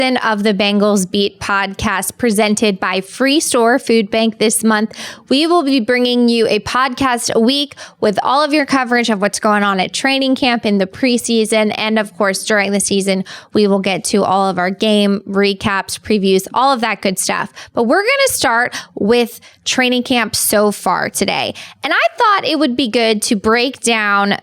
Of the Bengals Beat podcast presented by Freestore Foodbank. This month, we will be bringing you a podcast a week with all of your coverage of what's going on at training camp in the preseason. And of course, during the season, we will get to all of our game recaps, previews, all of that good stuff. But we're going to start with training camp so far today. And I thought it would be good to break down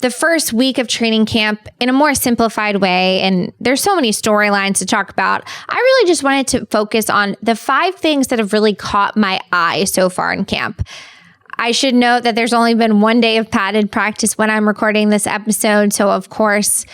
the first week of training camp in a more simplified way. And there's so many storylines to talk about. I really just wanted to focus on the 5 things that have really caught my eye so far in camp. I should note that there's only been 1 day of padded practice when I'm recording this episode. So of course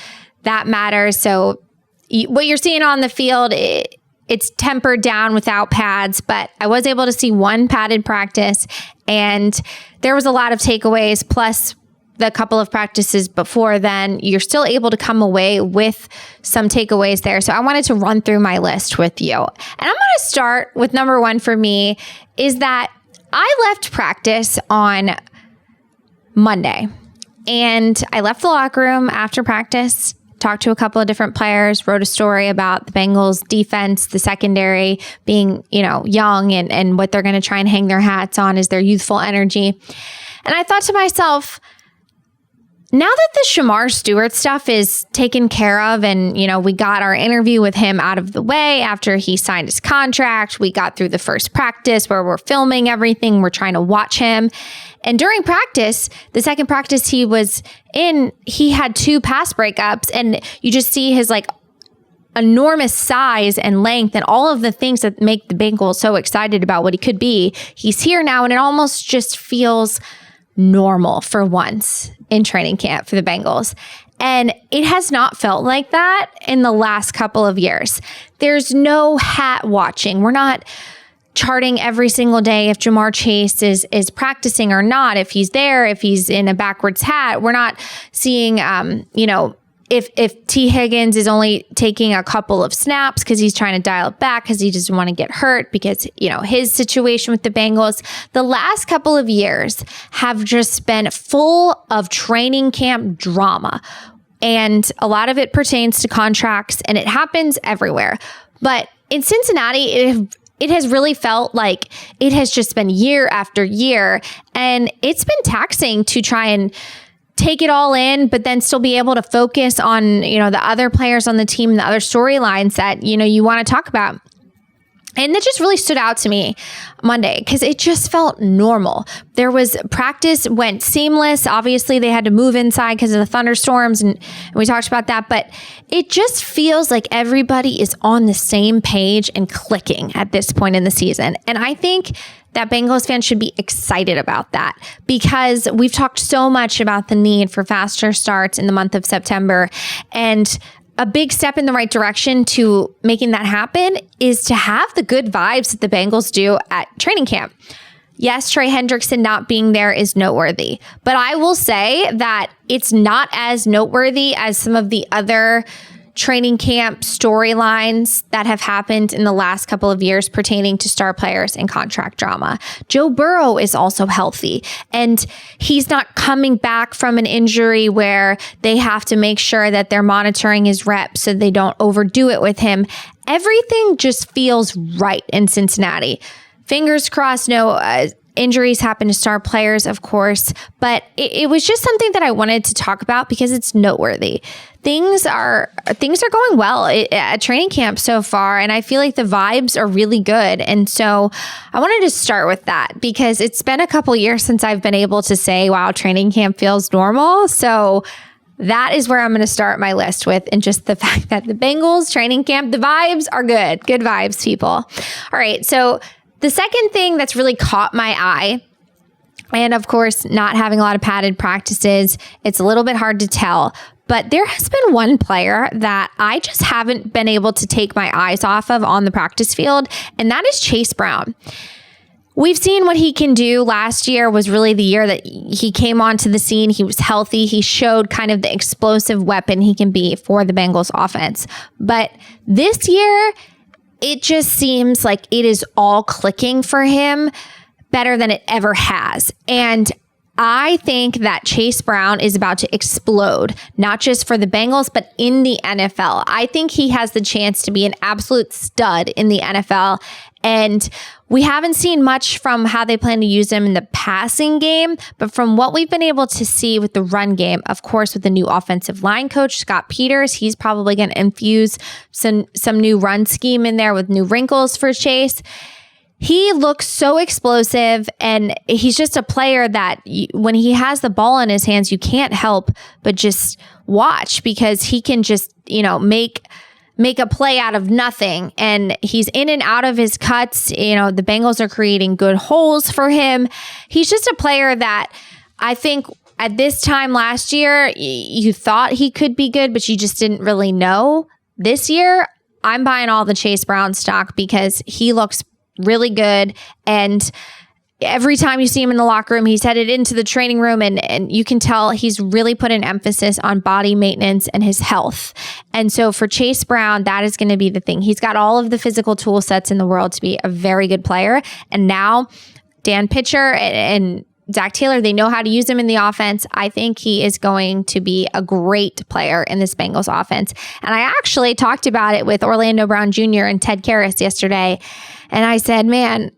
that matters. So what you're seeing on the field, it's tempered down without pads, but I was able to see 1 padded practice and there was a lot of takeaways, plus the couple of practices before then. You're still able to come away with some takeaways there. So I wanted to run through my list with you. And I'm going to start with number 1 for me is that I left practice on Monday and I left the locker room after practice, talked to a couple of different players, wrote a story about the Bengals defense, the secondary being, young and what they're going to try and hang their hats on is their youthful energy. And I thought to myself, now that the Shamar Stewart stuff is taken care of and, we got our interview with him out of the way after he signed his contract, we got through the first practice where we're filming everything, we're trying to watch him. And during practice, the second practice he was in, he had 2 pass breakups and you just see his enormous size and length and all of the things that make the Bengals so excited about what he could be. He's here now and it almost just feels normal for once in training camp for the Bengals. And it has not felt like that in the last couple of years. There's no hat watching. We're not charting every single day if Jamar Chase is practicing or not, if he's there, if he's in a backwards hat. We're not seeing, if T. Higgins is only taking a couple of snaps because he's trying to dial it back because he doesn't want to get hurt because, his situation with the Bengals. The last couple of years have just been full of training camp drama. And a lot of it pertains to contracts and it happens everywhere. But in Cincinnati, it has really felt like it has just been year after year. And it's been taxing to try and take it all in, but then still be able to focus on, the other players on the team, the other storylines that, you want to talk about. And that just really stood out to me Monday because it just felt normal. There was practice went seamless. Obviously, they had to move inside because of the thunderstorms, and we talked about that. But it just feels like everybody is on the same page and clicking at this point in the season. And I think that Bengals fans should be excited about that because we've talked so much about the need for faster starts in the month of September. And a big step in the right direction to making that happen is to have the good vibes that the Bengals do at training camp. Yes, Trey Hendrickson not being there is noteworthy, but I will say that it's not as noteworthy as some of the other training camp storylines that have happened in the last couple of years pertaining to star players and contract drama. Joe Burrow is also healthy and he's not coming back from an injury where they have to make sure that they're monitoring his reps so they don't overdo it with him. Everything just feels right in Cincinnati. Fingers crossed, no injuries happen to star players, of course, but it was just something that I wanted to talk about because it's noteworthy. Things are going well at training camp so far, and I feel like the vibes are really good. And so I wanted to start with that because it's been a couple years since I've been able to say, wow, training camp feels normal. So that is where I'm going to start my list with, and just the fact that the Bengals training camp, the vibes are good. Good vibes, people. All right, so the second thing that's really caught my eye, and of course, not having a lot of padded practices, it's a little bit hard to tell, but there has been one player that I just haven't been able to take my eyes off of on the practice field, and that is Chase Brown. We've seen what he can do. Last year was really the year that he came onto the scene. He was healthy. He showed kind of the explosive weapon he can be for the Bengals offense. But this year, it just seems like it is all clicking for him better than it ever has. And I think that Chase Brown is about to explode, not just for the Bengals, but in the NFL. I think he has the chance to be an absolute stud in the NFL. And we haven't seen much from how they plan to use him in the passing game, but from what we've been able to see with the run game, of course, with the new offensive line coach, Scott Peters, he's probably going to infuse some new run scheme in there with new wrinkles for Chase. He looks so explosive, and he's just a player that when he has the ball in his hands, you can't help but just watch, because he can just, make a play out of nothing. And he's in and out of his cuts. The Bengals are creating good holes for him. He's just a player that I think at this time last year, you thought he could be good, but you just didn't really know. This year, I'm buying all the Chase Brown stock because he looks really good. And every time you see him in the locker room, he's headed into the training room, and you can tell he's really put an emphasis on body maintenance and his health. And so for Chase Brown, that is going to be the thing. He's got all of the physical tool sets in the world to be a very good player. And now Dan Pitcher and Zach Taylor, they know how to use him in the offense. I think he is going to be a great player in this Bengals offense. And I actually talked about it with Orlando Brown Jr. and Ted Karras yesterday. And I said, man,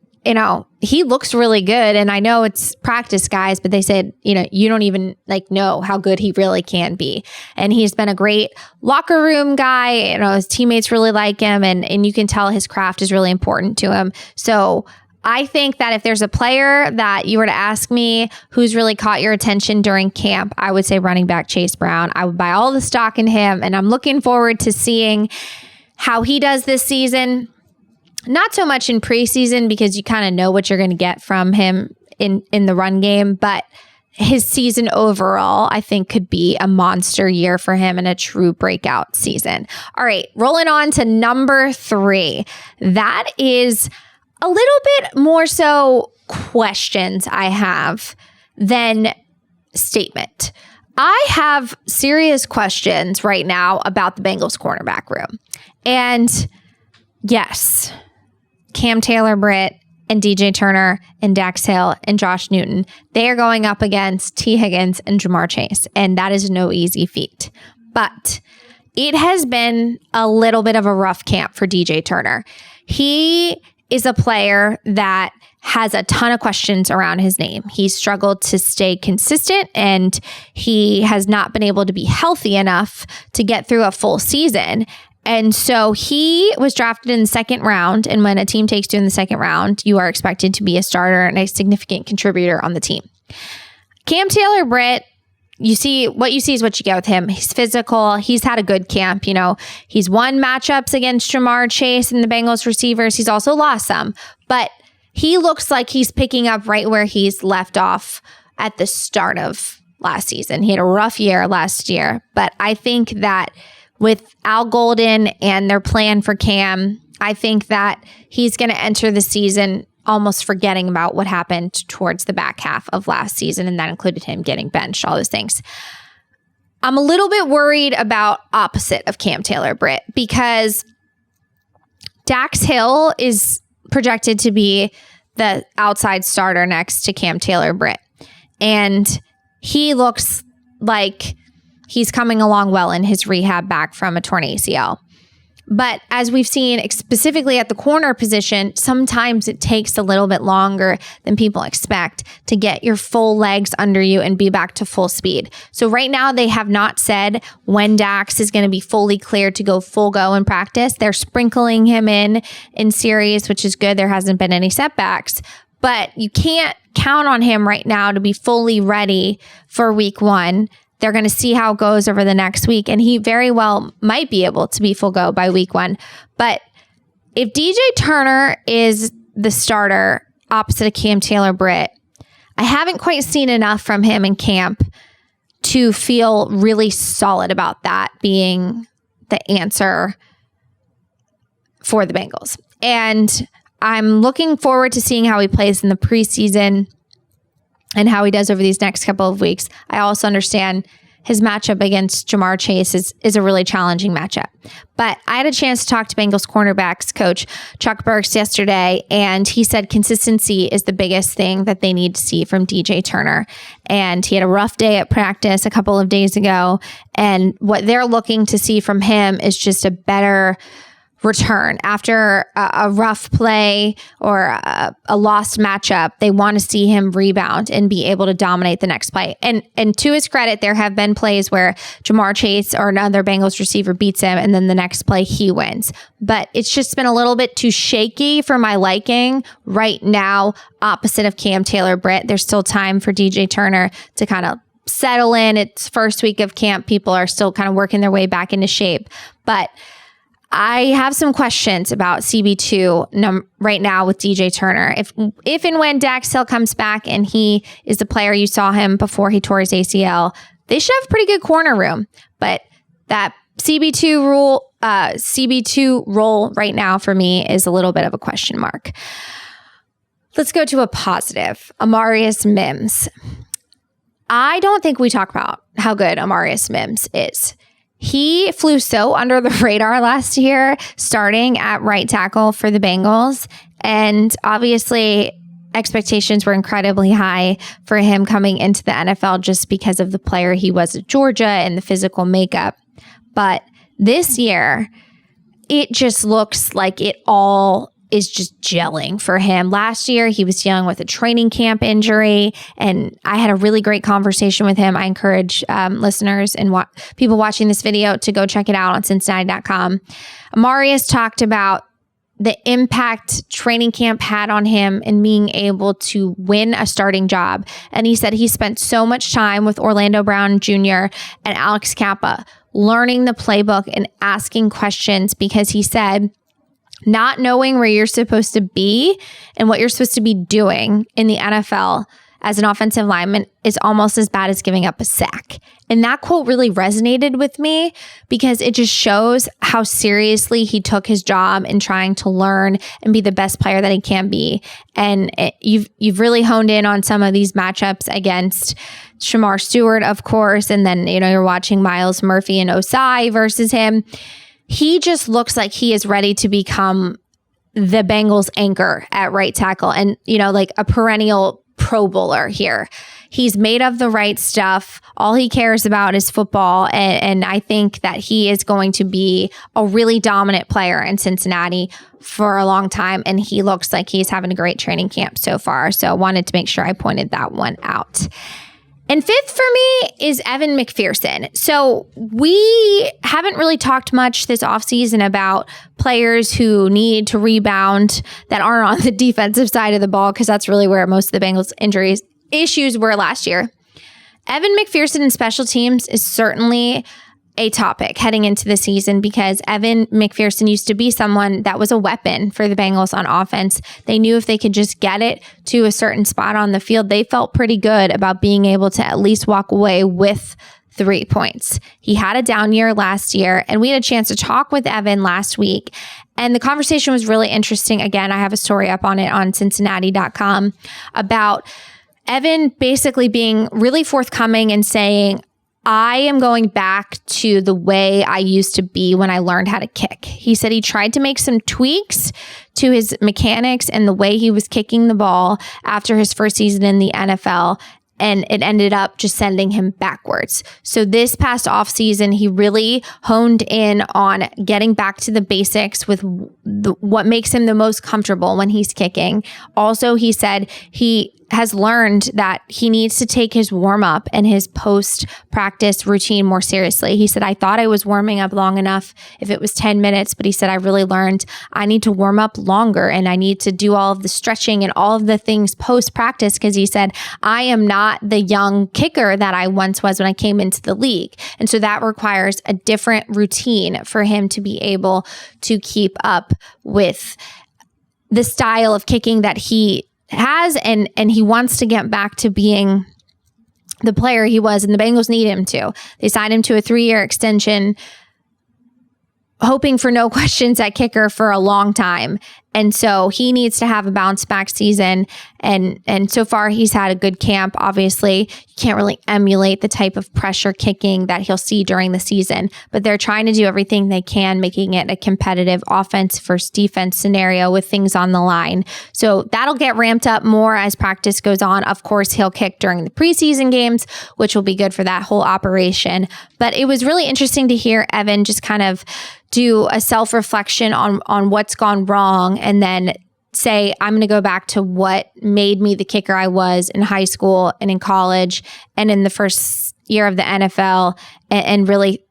he looks really good. And I know it's practice, guys, but they said, you don't even know how good he really can be. And he's been a great locker room guy. His teammates really like him, and you can tell his craft is really important to him. So I think that if there's a player that you were to ask me who's really caught your attention during camp, I would say running back Chase Brown. I would buy all the stock in him, and I'm looking forward to seeing how he does this season. Not so much in preseason, because you kind of know what you're going to get from him in the run game, but his season overall, I think, could be a monster year for him and a true breakout season. All right, rolling on to number 3. That is a little bit more so questions I have than statement. I have serious questions right now about the Bengals cornerback room. And yes, Cam Taylor-Britt and DJ Turner and Dax Hill and Josh Newton, they are going up against T. Higgins and Jamar Chase. And that is no easy feat. But it has been a little bit of a rough camp for DJ Turner. He is a player that has a ton of questions around his name. He's struggled to stay consistent, and he has not been able to be healthy enough to get through a full season. And so he was drafted in the second round. And when a team takes you in the second round, you are expected to be a starter and a significant contributor on the team. Cam Taylor-Britt, what you see is what you get with him. He's physical. He's had a good camp. He's won matchups against Jamar Chase and the Bengals receivers. He's also lost some, but he looks like he's picking up right where he's left off at the start of last season. He had a rough year last year, but I think that with Al Golden and their plan for Cam, I think that he's going to enter the season almost forgetting about what happened towards the back half of last season, and that included him getting benched, all those things. I'm a little bit worried about opposite of Cam Taylor-Britt, because Dax Hill is projected to be the outside starter next to Cam Taylor-Britt, and he looks like he's coming along well in his rehab back from a torn ACL. But as we've seen specifically at the corner position, sometimes it takes a little bit longer than people expect to get your full legs under you and be back to full speed. So right now they have not said when Dax is going to be fully cleared to go full go in practice. They're sprinkling him in series, which is good. There hasn't been any setbacks, but you can't count on him right now to be fully ready for week 1. They're going to see how it goes over the next week, and he very well might be able to be full go by week 1. But if DJ Turner is the starter opposite of Cam Taylor-Britt, I haven't quite seen enough from him in camp to feel really solid about that being the answer for the Bengals. And I'm looking forward to seeing how he plays in the preseason and how he does over these next couple of weeks. I also understand his matchup against Jamar Chase is a really challenging matchup. But I had a chance to talk to Bengals cornerbacks coach Chuck Burks yesterday, and he said consistency is the biggest thing that they need to see from DJ Turner. And he had a rough day at practice a couple of days ago, and what they're looking to see from him is just a better return after a rough play or a lost matchup. They want to see him rebound and be able to dominate the next play. And to his credit, there have been plays where Jamar Chase or another Bengals receiver beats him, and then the next play he wins. But it's just been a little bit too shaky for my liking right now, opposite of Cam Taylor-Britt. There's still time for DJ Turner to kind of settle in. It's first week of camp. People are still kind of working their way back into shape. But I have some questions about CB2 right now with DJ Turner. If and when Dax Hill comes back and he is the player you saw him before he tore his ACL, they should have a pretty good corner room. But that CB2 role right now for me is a little bit of a question mark. Let's go to a positive. Amarius Mims. I don't think we talk about how good Amarius Mims is. He flew so under the radar last year, starting at right tackle for the Bengals. And obviously, expectations were incredibly high for him coming into the NFL just because of the player he was at Georgia and the physical makeup. But this year, it just looks like it all is just gelling for him. Last year, he was dealing with a training camp injury, and I had a really great conversation with him. I encourage listeners and people watching this video to go check it out on Cincinnati.com. Amarius talked about the impact training camp had on him and being able to win a starting job. And he said he spent so much time with Orlando Brown Jr. and Alex Kappa learning the playbook and asking questions, because he said not knowing where you're supposed to be and what you're supposed to be doing in the NFL as an offensive lineman is almost as bad as giving up a sack. And that quote really resonated with me because it just shows how seriously he took his job in trying to learn and be the best player that he can be. And you've really honed in on some of these matchups against Shamar Stewart, of course, and then you're watching Myles Murphy and Osai versus him. He just looks like he is ready to become the Bengals anchor at right tackle and, like a perennial Pro Bowler here. He's made of the right stuff. All he cares about is football. And I think that he is going to be a really dominant player in Cincinnati for a long time. And he looks like he's having a great training camp so far. So I wanted to make sure I pointed that one out. And fifth for me is Evan McPherson. So we haven't really talked much this offseason about players who need to rebound that aren't on the defensive side of the ball, because that's really where most of the Bengals issues were last year. Evan McPherson in special teams is certainly a topic heading into the season, because Evan McPherson used to be someone that was a weapon for the Bengals on offense. They knew if they could just get it to a certain spot on the field, they felt pretty good about being able to at least walk away with 3 points. He had a down year last year, and we had a chance to talk with Evan last week. And the conversation was really interesting. Again, I have a story up on it on Cincinnati.com about Evan basically being really forthcoming and saying, I am going back to the way I used to be when I learned how to kick. He said he tried to make some tweaks to his mechanics and the way he was kicking the ball after his first season in the NFL, and it ended up just sending him backwards. So this past offseason, he really honed in on getting back to the basics with what makes him the most comfortable when he's kicking. Also, he said he has learned that he needs to take his warm-up and his post-practice routine more seriously. He said, I thought I was warming up long enough if it was 10 minutes, but he said, I really learned I need to warm up longer and I need to do all of the stretching and all of the things post-practice, because he said, I am not the young kicker that I once was when I came into the league. And so that requires a different routine for him to be able to keep up with the style of kicking that he has, and he wants to get back to being the player he was, and the Bengals need him to. They signed him to a 3-year extension, hoping for no questions at kicker for a long time. And so he needs to have a bounce back season. And so far he's had a good camp. Obviously, you can't really emulate the type of pressure kicking that he'll see during the season, but they're trying to do everything they can, making it a competitive offense versus defense scenario with things on the line. So that'll get ramped up more as practice goes on. Of course, he'll kick during the preseason games, which will be good for that whole operation. But it was really interesting to hear Evan just kind of do a self-reflection on what's gone wrong, and then say, I'm going to go back to what made me the kicker I was in high school and in college and in the first year of the NFL, and really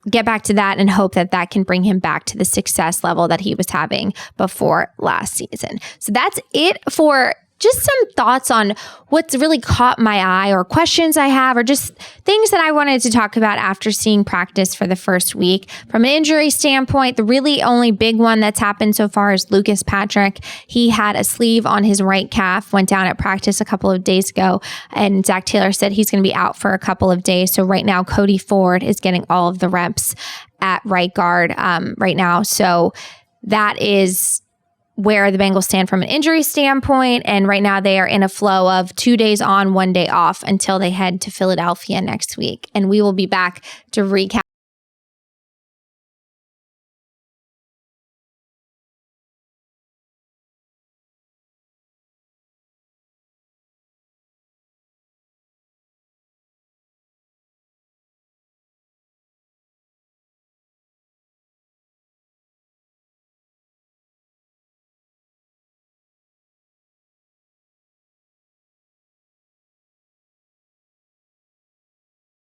get back to that and hope that that can bring him back to the success level that he was having before last season. So that's it for just some thoughts on what's really caught my eye, or questions I have, or just things that I wanted to talk about after seeing practice for the first week. From an injury standpoint, the really only big one that's happened so far is Lucas Patrick. He had a sleeve on his right calf, went down at practice a couple of days ago, and Zach Taylor said he's going to be out for a couple of days. So right now, Cody Ford is getting all of the reps at right guard right now. So that is where the Bengals stand from an injury standpoint. And right now they are in a flow of 2 days on, 1 day off until they head to Philadelphia next week. And we will be back to recap